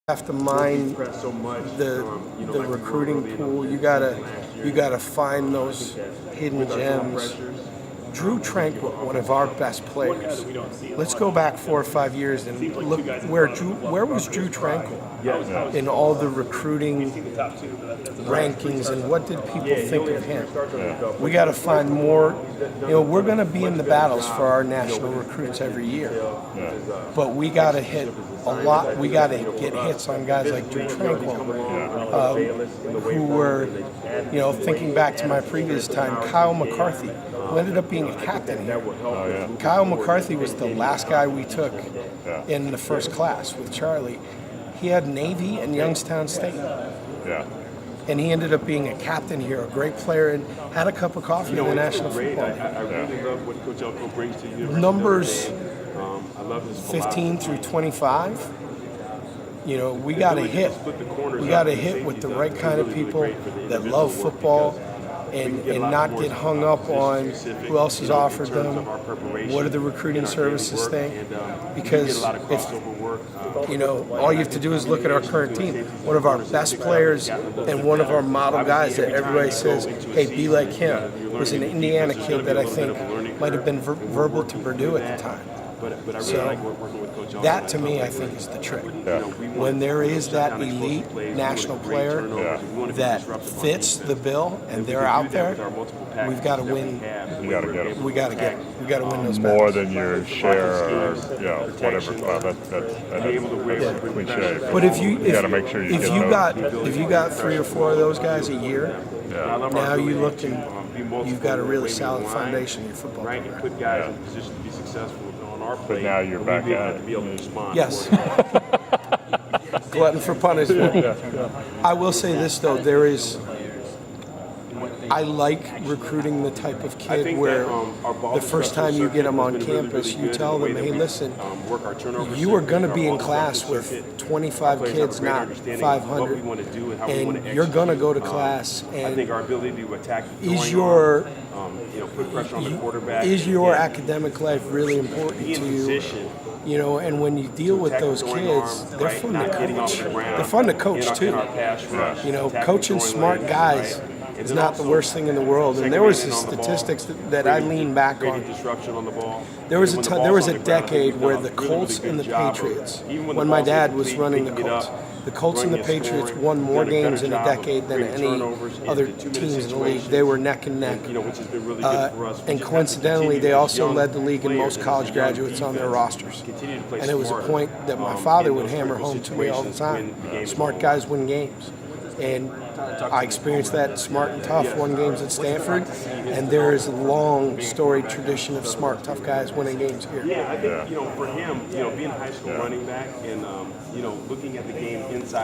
have to mine the recruiting pool. You gotta find those hidden gems. Drew Tranquil, one of our best players. Let's go back 4 or 5 years and look where was Drew Tranquil in all the recruiting rankings, and what did people think of him? We got to find more. We're going to be in the battles for our national recruits every year, but we got to hit a lot. We got to get hits on guys like Drew Tranquil, who were, thinking back to my previous time, Kyle McCarthy, who ended up being a captain here. Kyle McCarthy was the last guy we took in the first class with Charlie. He had Navy and Youngstown State. And he ended up being a captain here, a great player, and had a cup of coffee in the National Football League. I really love what Coach Elko brings to you. Numbers I love his 15 through 25. We got to hit. We got to hit with the right kind of people that love football, and not get hung up on who else has offered them, what do the recruiting services think, because if all you have to do is look at our current team. One of our best players and one of our model guys that everybody says, hey, be like him, was an Indiana kid that I think might have been verbal to Purdue at the time. So that, to me, I think is the trick. When there is that elite national player that fits the bill and they're out there, we've got to win. You got to get them. We got to win those more battles. than your share, or whatever. That's cliche. But if you got to make sure you if you got 3 or 4 of those guys a year, now you look and you've got a really solid foundation in your football program. Put guys in position to be successful on our play. But now you're back at it. Be able to respond. Yes. Glutton for punishment. I will say this, though, I like recruiting the type of kid where the first time you get them on campus, you tell them, hey, listen, you are going to be in class with 25 kids, not 500, and you're going to go to class, and is your academic life really important to you? And when you deal with those kids, they're fun to coach. They're fun to coach, too. Coaching smart guys is not the worst thing in the world. And there was statistics that I lean back on. There was a decade where the Colts and the Patriots, when my dad was running the Colts and the Patriots won more games in a decade than any other teams in the league. They were neck and neck. And coincidentally, they also led the league in most college graduates on their rosters. And it was a point that my father would hammer home to me all the time. Smart guys win games. And I experienced that. Smart and tough won games at Stanford, and there is a long storied tradition of smart, tough guys winning games here. Yeah, I think for him, being a high school running back and looking at the game inside.